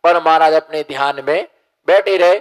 पर महाराज अपने ध्यान में बैठे रहे।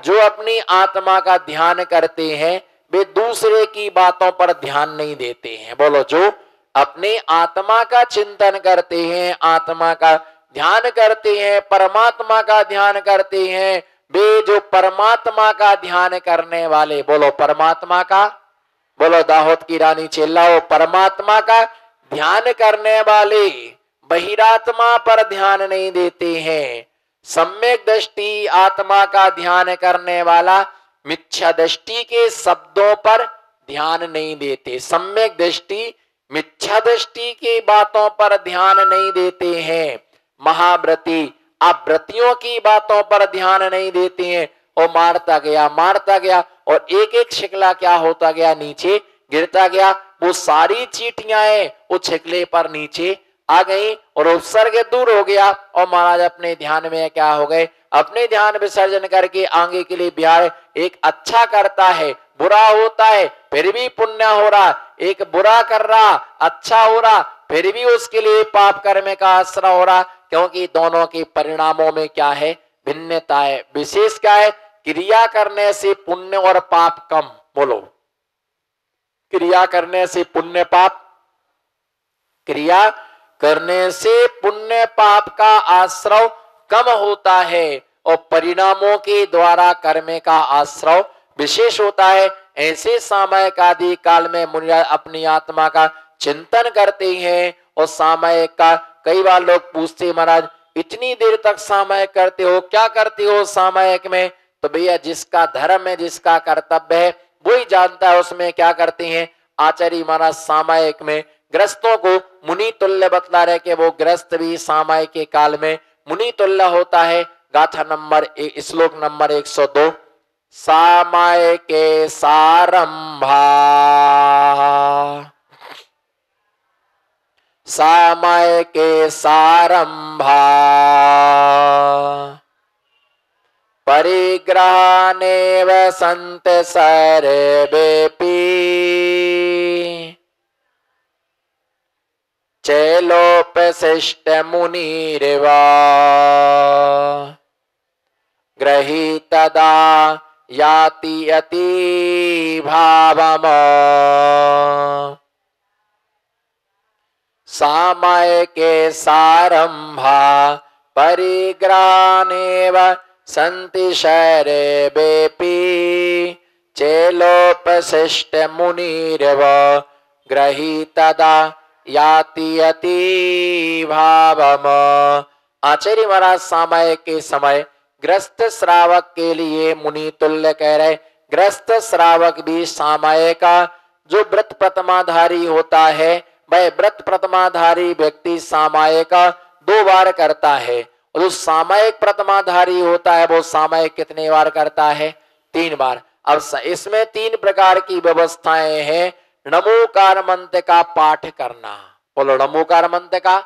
जो अपनी आत्मा का ध्यान करते हैं वे दूसरे की बातों पर ध्यान नहीं देते हैं। बोलो, जो अपने आत्मा का चिंतन करते हैं, आत्मा का ध्यान करते हैं, परमात्मा का ध्यान करते हैं, वे जो परमात्मा का ध्यान करने वाले, बोलो परमात्मा का, बोलो दाहोद की रानी चिल्लाओ, परमात्मा का ध्यान करने वाले बहिरात्मा पर ध्यान नहीं देते हैं। सम्यक दृष्टि आत्मा का ध्यान करने वाला मिथ्या दृष्टि के शब्दों पर ध्यान नहीं देते। सम्यक दृष्टि मिथ्या दृष्टि की बातों पर ध्यान नहीं देते हैं। महाव्रती आप व्रतियों की बातों पर ध्यान नहीं देते हैं। और मारता गया और एक एक शिकला क्या होता गया, नीचे गिरता गया। वो सारी चीटियां वो छिकले पर नीचे आ गई और उपसर्ग दूर हो गया। और महाराज अपने ध्यान में क्या हो गए, अपने ध्यान विसर्जन करके आगे के लिए बिहार एक अच्छा करता है, बुरा होता है फिर भी पुण्य हो रहा, एक बुरा कर रहा अच्छा हो रहा फिर भी उसके लिए पाप कर्म का आश्रय हो रहा। क्योंकि दोनों के परिणामों में क्या है, भिन्नता है। विशेष क्या है, क्रिया करने से पुण्य और पाप कम। बोलो, क्रिया करने से पुण्य पाप, क्रिया करने से पुण्य पाप का आश्रय कम होता है और परिणामों के द्वारा कर्म का आश्रय विशेष होता है। ऐसे सामयिक आदि काल में मुनि अपनी आत्मा का चिंतन करते हैं। और सामयिक का कई बार लोग पूछते, महाराज इतनी देर तक सामयिक करते हो, क्या करते हो सामयिक में? तो भैया जिसका धर्म है, जिसका कर्तव्य है वही जानता है उसमें क्या करते हैं। आचार्य महाराज सामयिक में ग्रस्तों को मुनि तुल्य बतला रहे कि वो ग्रस्त भी सामयिक के काल में मुनि तुल्य होता है। गाथा नंबर श्लोक नंबर 102, सामयिके सारंभा, सामयिके सारंभा, परिग्रहानेव सन्त सर्वेपि, चैलोपशिष्ट मुनिरिवा, गृहीतदा याति अति भावम, सामयिके सारंभा, परिग्रहानेव सन्ति सर्वेपि, चैलोपशिष्ट मुनिरिव, गृहीतदा याति अति भावम। आचार्य महाराज सामयिक के समय ग्रस्त श्रावक के लिए मुनि तुल्य कह रहे। ग्रस्त श्रावक भी सामयिक का जो व्रत प्रथमाधारी होता है, वह व्रत प्रथमाधारी व्यक्ति सामयिक 2 बार करता है। और जो सामयिक प्रथमाधारी होता है वो सामयिक कितने बार करता है? 3 बार। अब इसमें 3 प्रकार की व्यवस्थाएं हैं। नमोकार मंत्र का पाठ करना। बोलो, नमोकार मंत्र का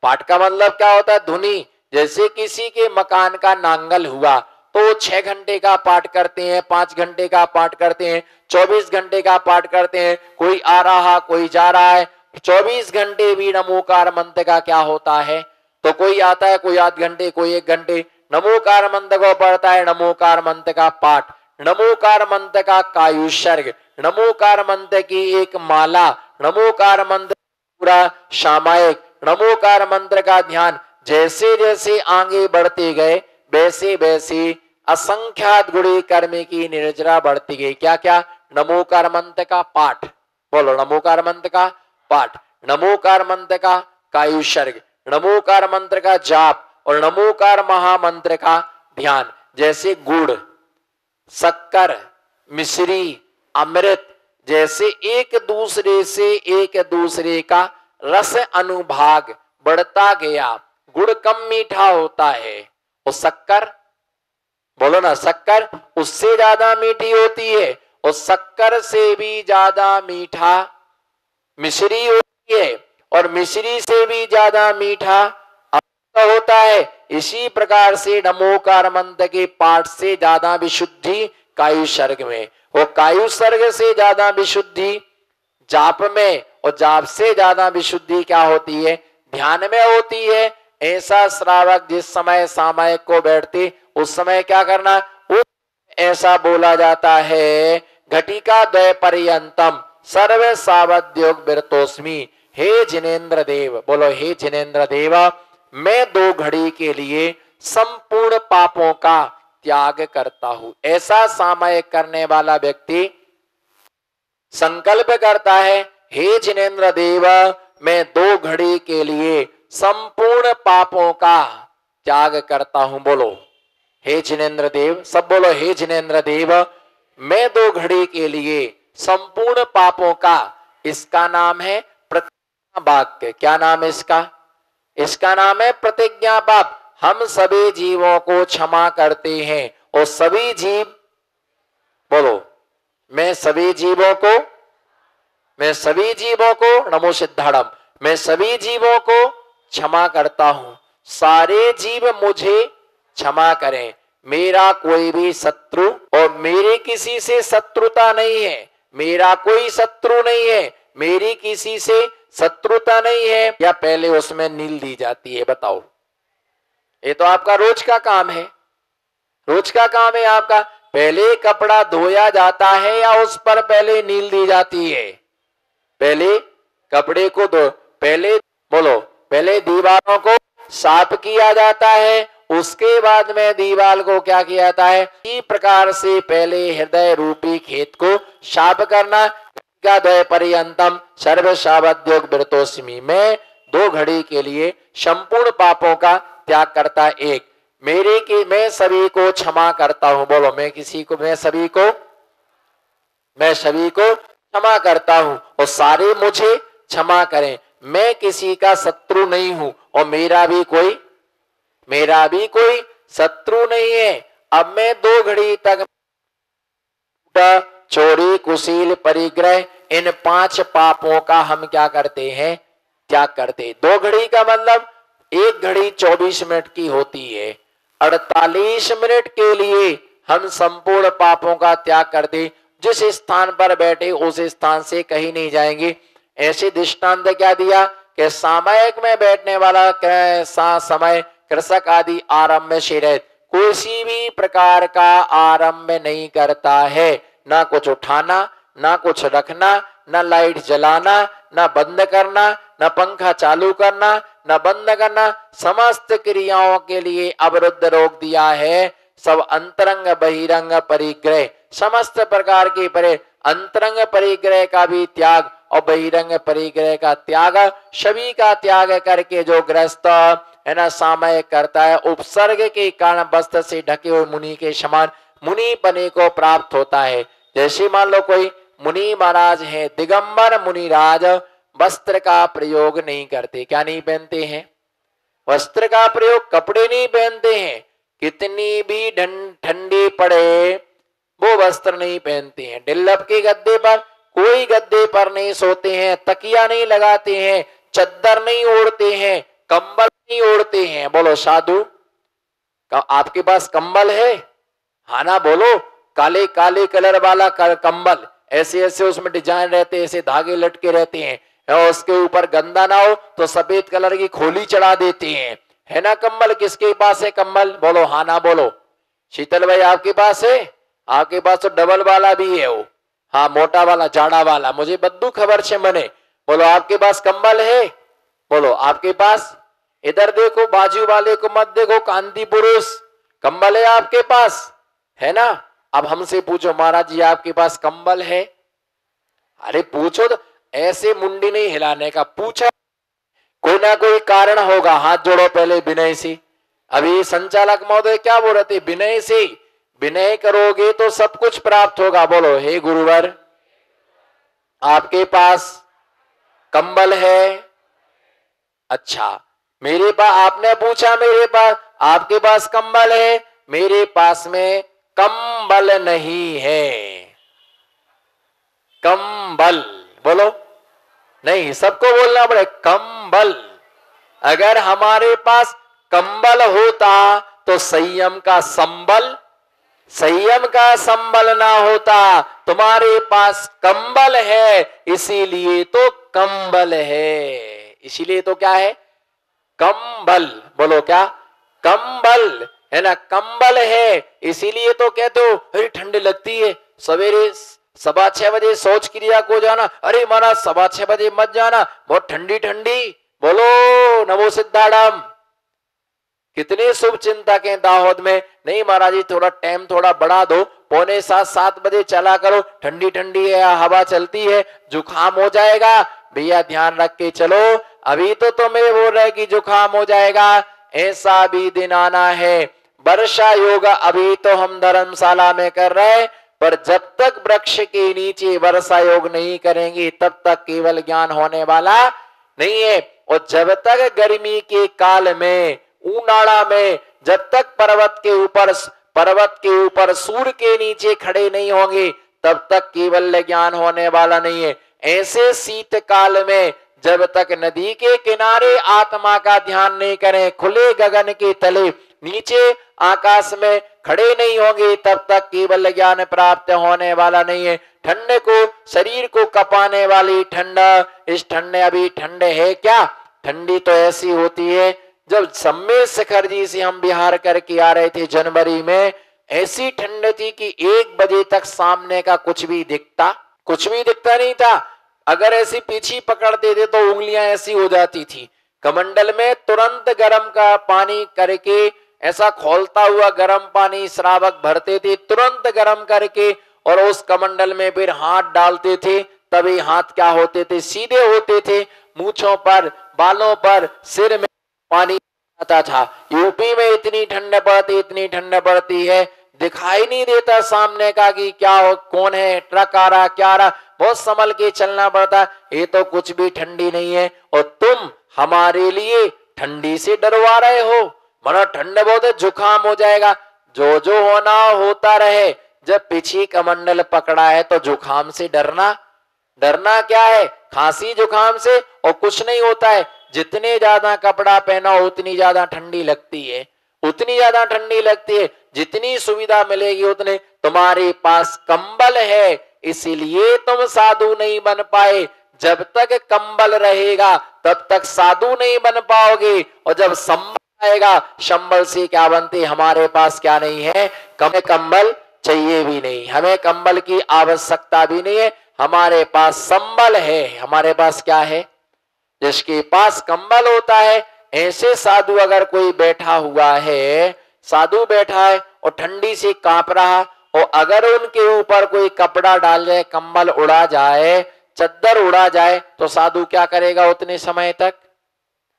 पाठ का मतलब क्या होता है? धुनी। जैसे किसी के मकान का नांगल हुआ तो 6 घंटे का पाठ करते हैं, 5 घंटे का पाठ करते हैं, 24 घंटे का पाठ करते हैं। कोई आ रहा कोई जा रहा है, 24 घंटे भी नमोकार मंत्र का क्या होता है? तो कोई आता है, कोई आध घंटे, कोई 1 घंटे नमोकार मंत्र को पढ़ता है। नमोकार मंत्र का पाठ, नमोकार मंत्र का कायुसर्ग, नमोकार मंत्र की एक माला, नमोकार मंत्र पूरा सामयिक, नमोकार मंत्र का ध्यान। जैसे जैसे आगे बढ़ते गए वैसे वैसे असंख्यात गुणी कर्म की निर्जरा बढ़ती गई। क्या क्या? नमोकार मंत्र का पाठ। बोलो, नमोकार मंत्र का पाठ, नमोकार मंत्र का कायुसर्ग, नमोकार मंत्र का जाप और नमोकार महामंत्र का ध्यान। जैसे गुड़, शक्कर, मिश्री, अमृत जैसे एक दूसरे का रस अनुभाग बढ़ता गया। गुड़ कम मीठा होता है और शक्कर, बोलो ना, शक्कर उससे ज्यादा मीठी होती है और शक्कर से भी ज्यादा मीठा मिश्री होती है और मिश्री से भी ज्यादा मीठा अमृत होता है। इसी प्रकार से नमोकार मंत्र के पाठ से ज्यादा विशुद्धि कायुसर्ग में, और कायुसर्ग से ज्यादा विशुद्धि जाप में, और जाप से ज्यादा विशुद्धि क्या होती है? ध्यान में होती है। ऐसा श्रावक जिस समय सामयिक को बैठते उस समय क्या करना, उस ऐसा बोला जाता है, घटिका द्वय पर्यंतम सर्व सावध्योग बिरतोस्मी। हे जिनेन्द्र देव, बोलो हे जिनेन्द्र देव, मैं 2 घड़ी के लिए संपूर्ण पापों का त्याग करता हूं। ऐसा सामयिक करने वाला व्यक्ति संकल्प करता है, हे जिनेन्द्र देव, मैं 2 घड़ी के लिए संपूर्ण पापों का त्याग करता हूं। बोलो हे जिनेन्द्र देव, सब बोलो हे जिनेन्द्र देव, मैं 2 घड़ी के लिए संपूर्ण पापों का। इसका नाम है प्रतिज्ञा वाक्य। क्या नाम है इसका? इसका नाम है प्रतिज्ञा पाप। हम सभी जीवों को क्षमा करते हैं और सभी जीव, बोलो मैं सभी जीवों को नमो सिद्धाड़म, मैं सभी जीवों को क्षमा करता हूं। सारे जीव मुझे क्षमा करें। मेरा कोई भी शत्रु और मेरे किसी से शत्रुता नहीं है, मेरा कोई शत्रु नहीं है, मेरी किसी से शत्रुता नहीं है। या पहले उसमें नील दी जाती है? बताओ, ये तो आपका रोज का काम है, रोज का काम है आपका। पहले कपड़ा धोया जाता है या उस पर पहले नील दी जाती है? पहले कपड़े को धो, पहले बोलो, पहले दीवारों को साफ किया जाता है, उसके बाद में दीवार को क्या किया जाता है? इसी प्रकार से पहले हृदय रूपी खेत को साफ करना। द्वय पर्यंतम सर्व सावध्योग बिरतोस्मी, मैं 2 घड़ी के लिए संपूर्ण पापों का त्याग करता। 1, मैं सभी को क्षमा करता हूं। बोलो मैं सभी को क्षमा करता हूं और सारे मुझे क्षमा करें। मैं किसी का शत्रु नहीं हूं और मेरा भी कोई शत्रु नहीं है। अब मैं 2 घड़ी तक चोरी, कुशील, परिग्रह, इन 5 पापों का हम क्या करते हैं? त्याग करते। 2 घड़ी का मतलब 1 घड़ी 24 मिनट की होती है। 48 मिनट के लिए हम संपूर्ण पापों का त्याग करते। जिस स्थान पर बैठे उस स्थान से कहीं नहीं जाएंगे। ऐसे दृष्टांत क्या दिया कि सामयिक में बैठने वाला समय कृषक आदि आरंभ से रहित किसी भी प्रकार का आरंभ नहीं करता है। ना कुछ उठाना, ना कुछ रखना, ना लाइट जलाना, ना बंद करना, ना पंखा चालू करना, ना बंद करना, समस्त क्रियाओं के लिए अवरुद्ध रोक दिया है। सब अंतरंग बहिरंग परिग्रह, समस्त प्रकार के अंतरंग परिग्रह का भी त्याग और बहिरंग परिग्रह का त्याग, सभी का त्याग करके जो गृहस्थ है ना सामयिक करता है, उपसर्ग के कारण वस्त्र से ढके हुए मुनि के समान मुनि बने को प्राप्त होता है। जैसे मान लो कोई मुनि महाराज है, दिगंबर मुनिराज वस्त्र का प्रयोग नहीं करते। क्या नहीं पहनते हैं? वस्त्र का प्रयोग, कपड़े नहीं पहनते हैं। कितनी भी ठंडी पड़े वो वस्त्र नहीं पहनते हैं। डिल्लप के गद्दे पर, कोई गद्दे पर नहीं सोते हैं, तकिया नहीं लगाते हैं, चद्दर नहीं ओढ़ते हैं, कंबल नहीं ओढ़ते हैं। बोलो साधु, आपके पास कंबल है? हाँ ना, बोलो। काले काले कलर वाला कंबल, ऐसे ऐसे उसमें डिजाइन रहते, ऐसे धागे लटके रहते हैं, और उसके ऊपर गंदा ना हो तो सफेद कलर की खोली चढ़ा देते हैं, है ना कंबल। किसके पास है कंबल? बोलो हाँ ना, बोलो। शीतल भाई आपके पास है? आपके पास तो डबल वाला भी है वो, हाँ मोटा वाला, जाड़ा वाला, मुझे बद्दू खबर से मने। बोलो आपके पास कंबल है? बोलो आपके पास। इधर देखो, बाजू वाले को मत देखो, कांति पुरुष, कंबल है आपके पास? है ना। अब हमसे पूछो महाराज जी आपके पास कंबल है? अरे पूछो तो, ऐसे मुंडी नहीं हिलाने का, पूछा कोई ना कोई कारण होगा। हाथ जोड़ो पहले विनय से। अभी संचालक महोदय क्या बोल रहे थे? विनय से, विनय करोगे तो सब कुछ प्राप्त होगा। बोलो हे गुरुवर आपके पास कंबल है? अच्छा, मेरे पास, आपने पूछा मेरे पास, आपके पास कंबल है? मेरे पास में कंबल नहीं है। कंबल बोलो, नहीं सबको बोलना पड़े, कंबल। अगर हमारे पास कंबल होता तो संयम का संबल, संयम का संबल ना होता। तुम्हारे पास कंबल है इसीलिए तो कंबल है, इसीलिए तो क्या है? कंबल, बोलो क्या? कंबल है ना, कंबल है। इसीलिए तो कहते हो अरे ठंड लगती है, सवेरे 6:15 शौच क्रिया को जाना, अरे महाराज 6:15 मत जाना, बहुत ठंडी ठंडी। बोलो नमो सिद्धाड़म। कितने शुभ चिंतक हैं दाहोद में, नहीं महाराज जी थोड़ा टाइम थोड़ा बढ़ा दो, 6:45-7 चला करो, ठंडी ठंडी है हवा चलती है, जुकाम हो जाएगा। भैया ध्यान रख के चलो, अभी तो तुम्हें बोल रहे कि जुकाम हो जाएगा, ऐसा भी दिन आना है। वर्षा योग अभी तो हम धर्मशाला में कर रहे, पर जब तक वृक्ष के नीचे वर्षा योग नहीं करेंगे तब तक केवल ज्ञान होने वाला नहीं है। और जब तक गर्मी के काल में, उनाड़ा में, जब तक पर्वत के ऊपर सूर्य के नीचे खड़े नहीं होंगे तब तक केवल ज्ञान होने वाला नहीं है। ऐसे शीत काल में जब तक नदी के किनारे आत्मा का ध्यान नहीं करें, खुले गगन के तले नीचे आकाश में खड़े नहीं होंगे तब तक केवल ज्ञान प्राप्त होने वाला नहीं है। ठंड को, शरीर को कपाने वाली ठंड, इस ठंड अभी ठंड है क्या? ठंडी तो ऐसी होती है, जब सम्मेद शिखर जी से हम बिहार करके आ रहे थे जनवरी में, ऐसी ठंड थी कि 1 बजे तक सामने का कुछ भी दिखता नहीं था। अगर ऐसी पीछी पकड़ते थे तो उंगलियां ऐसी हो जाती थी। कमंडल में तुरंत गर्म का पानी करके, ऐसा खोलता हुआ गर्म पानी श्रावक भरते थे, तुरंत गर्म करके, और उस कमंडल में फिर हाथ डालते थे, तभी हाथ क्या होते थे? सीधे होते थे। मूंछों पर, बालों पर, सिर में पानी आता था। यूपी में इतनी ठंड पड़ती है, दिखाई नहीं देता सामने का कि क्या हो, कौन है, ट्रक आ रहा, क्या आ रहा, बहुत संभल के चलना पड़ता। ये तो कुछ भी ठंडी नहीं है, और तुम हमारे लिए ठंडी से डरवा रहे हो। मना ठंड बहुत है, जुकाम हो जाएगा। जो होना होता रहे, जब पीछे कमंडल पकड़ा है तो जुकाम से डरना क्या है? खांसी जुकाम से और कुछ नहीं होता है। जितने ज्यादा कपड़ा पहनो उतनी ज्यादा ठंडी लगती है, जितनी सुविधा मिलेगी उतने। तुम्हारे पास कंबल है, इसीलिए तुम साधु नहीं बन पाए। जब तक कंबल रहेगा तब तक साधु नहीं बन पाओगे, और जब संबल आएगा, संबल से क्या बनते? हमारे पास क्या नहीं है? कंबल चाहिए भी नहीं, हमें कंबल की आवश्यकता भी नहीं है, हमारे पास संबल है। हमारे पास क्या है? जिसके पास कंबल होता है। ऐसे साधु अगर कोई बैठा हुआ है, साधु बैठा है और ठंडी से कांप रहा, और अगर उनके ऊपर कोई कपड़ा डाल जाए, कंबल उड़ा जाए, चद्दर उड़ा जाए, तो साधु क्या करेगा? उतने समय तक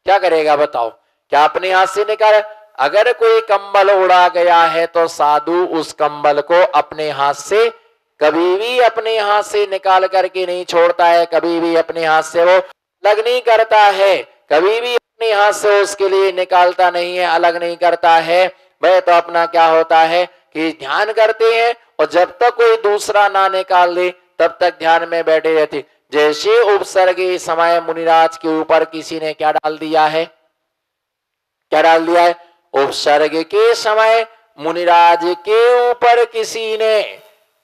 क्या करेगा बताओ? क्या अपने हाथ से निकाले? अगर कोई कंबल उड़ा गया है तो साधु उस कंबल को अपने हाथ से, कभी भी अपने हाथ से निकाल करके नहीं छोड़ता है, कभी भी अपने हाथ से वो अलग नहीं करता है, कभी भी अपने हाथ से उसके लिए निकालता नहीं है, अलग नहीं करता है। वह तो अपना क्या होता है कि ध्यान करते हैं, और जब तक कोई दूसरा ना निकाल दे तब तक ध्यान में बैठे रहते। जैसे उपसर्ग समय मुनिराज के ऊपर किसी ने क्या डाल दिया है? उपसर्ग के समय मुनिराज के ऊपर किसी ने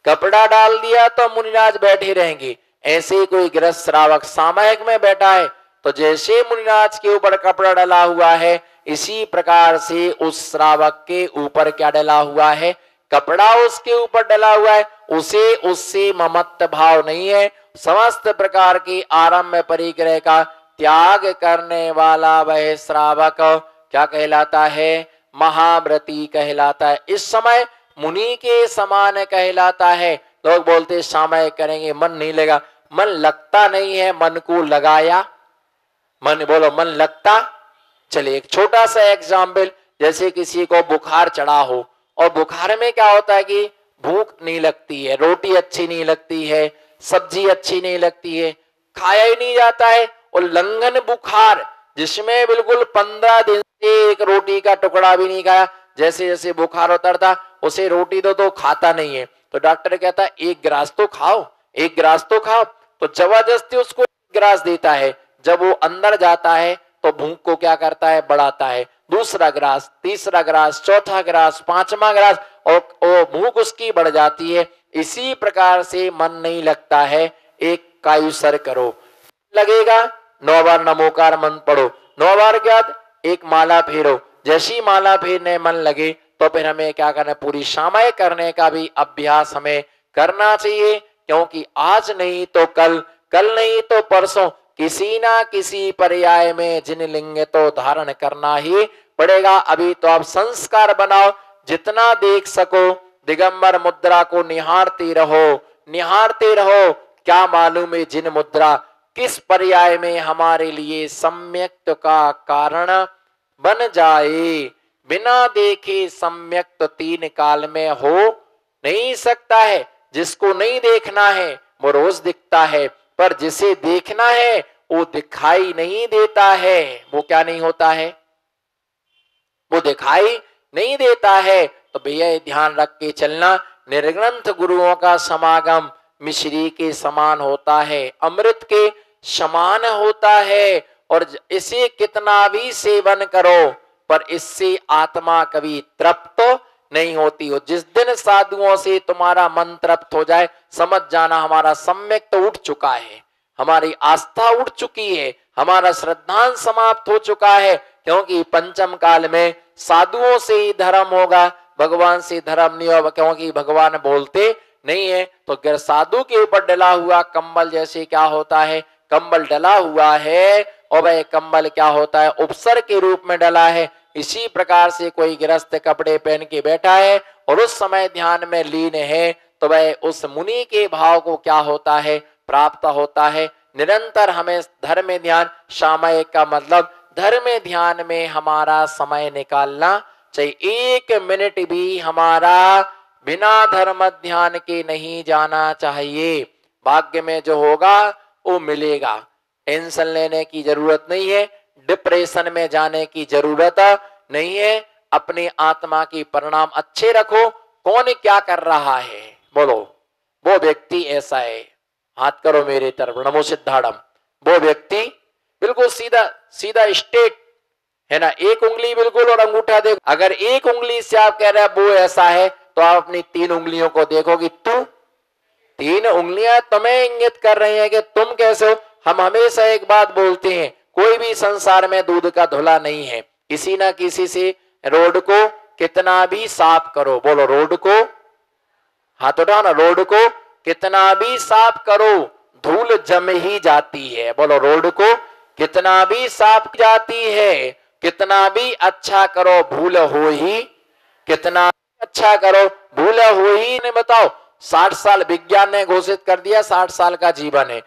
कपड़ा डाल दिया तो मुनिराज बैठे रहेंगे। ऐसे कोई गृहस्थ श्रावक सामयिक में बैठा है, तो जैसे मुनिराज के ऊपर कपड़ा डला हुआ है, इसी प्रकार से उस श्रावक के ऊपर क्या डला हुआ है? कपड़ा उसके ऊपर डला हुआ है। उससे ममत्व भाव नहीं है। समस्त प्रकार की आरम्भ परिग्रह का त्याग करने वाला वह श्रावक क्या कहलाता है? महाव्रती कहलाता है। इस समय मुनि के समान कहलाता है। लोग बोलते सामयिक करेंगे, मन नहीं लगा। मन लगता नहीं है, मन को लगाया। मन बोलो, मन लगता। चलिए एक छोटा सा एग्जाम्पल, जैसे किसी को बुखार चढ़ा हो, और बुखार में क्या होता है कि भूख नहीं लगती है, रोटी अच्छी नहीं लगती है, सब्जी अच्छी नहीं लगती है, खाया ही नहीं जाता है। और लंघन बुखार, जिसमें बिल्कुल 15 दिन से एक रोटी का टुकड़ा भी नहीं खाया, जैसे जैसे बुखार उतरता उसे रोटी दो तो खाता नहीं है, तो डॉक्टर कहता है 1 गिलास तो खाओ, 1 गिलास तो खाओ, तो जबरदस्ती उसको 1 गिलास देता है। जब वो अंदर जाता है तो भूख को क्या करता है? बढ़ाता है। दूसरा गिलास, तीसरा गिलास, चौथा गिलास, 5वां गिलास, और भूख उसकी बढ़ जाती है। इसी प्रकार से मन नहीं लगता है। एक कायुसर करो, लगेगा 9 बार नमोकार मंत्र पढ़ो, 9 बार के बाद एक माला फेरो, जैसी माला फेरने मन लगे तो फिर हमें क्या करना है, पूरी सामायिक करने का भी अभ्यास हमें करना चाहिए, क्योंकि आज नहीं तो कल, कल नहीं तो परसों किसी ना किसी पर्याय में जिन लिंग तो धारण करना ही पड़ेगा। अभी तो आप संस्कार बनाओ, जितना देख सको दिगंबर मुद्रा को निहारते रहो, निहारते रहो। क्या मालूम है जिन मुद्रा किस पर्याय में हमारे लिए सम्यक्त का कारण बन जाए। बिना देखे सम्यक्त तीन काल में हो नहीं सकता है। जिसको नहीं देखना है वो रोज दिखता है, पर जिसे देखना है वो दिखाई नहीं देता है। वो क्या नहीं होता है, वो दिखाई नहीं देता है। तो भैया ध्यान रख के चलना, निर्ग्रंथ गुरुओं का समागम मिश्री के समान होता है, अमृत के समान होता है। और इसे कितना भी सेवन करो पर इससे आत्मा कभी तृप्त नहीं होती हो। जिस दिन साधुओं से तुम्हारा मन तृप्त हो जाए, समझ जाना हमारा सम्यक तो उठ चुका है, हमारी आस्था उठ चुकी है, हमारा श्रद्धांश समाप्त हो चुका है। क्योंकि पंचम काल में साधुओं से ही धर्म होगा, भगवान से धर्म नहीं होगा, क्योंकि भगवान बोलते नहीं है। तो अगर साधु के ऊपर डला हुआ कंबल जैसे क्या होता है, कंबल डला हुआ है और वह कंबल क्या होता है, उपसर के रूप में डला है। इसी प्रकार से कोई गृहस्थ कपड़े पहन के बैठा है और उस समय ध्यान में लीन है, तो वह उस मुनि के भाव को क्या होता है, प्राप्त होता है। निरंतर हमें धर्म ध्यान, सामयिक का मतलब धर्म ध्यान में हमारा समय निकालना चाहिए। एक मिनट भी हमारा बिना धर्म ध्यान के नहीं जाना चाहिए। भाग्य में जो होगा वो मिलेगा, टेंशन लेने की जरूरत नहीं है, डिप्रेशन में जाने की जरूरत नहीं है। अपनी आत्मा की परिणाम अच्छे रखो। कौन क्या कर रहा है बोलो, वो व्यक्ति ऐसा है, हाथ करो मेरे तरफ, नमो सिद्धाड़म। वो व्यक्ति बिल्कुल सीधा सीधा स्ट्रेट है ना, एक उंगली बिल्कुल और अंगूठा देखो। अगर एक उंगली से आप कह रहे हैं वो ऐसा है, तो आप अपनी तीन उंगलियों को देखोगे, तू तीन उंगलियां तुम्हें इंगित कर रही हैं कि तुम कैसे हो। हम हमेशा एक बात बोलते हैं, कोई भी संसार में दूध का धुला नहीं है। किसी ना किसी से रोड को कितना भी साफ करो, बोलो रोड को, हाथ उठाओ ना, रोड को कितना भी साफ करो धूल जम ही जाती है। बोलो रोड को कितना भी साफ जाती है, कितना भी अच्छा करो भूल हो ही, कितना अच्छा करो भूल हो ही। ने बताओ 60 साल विज्ञान ने घोषित कर दिया, 60 साल का जीवन है।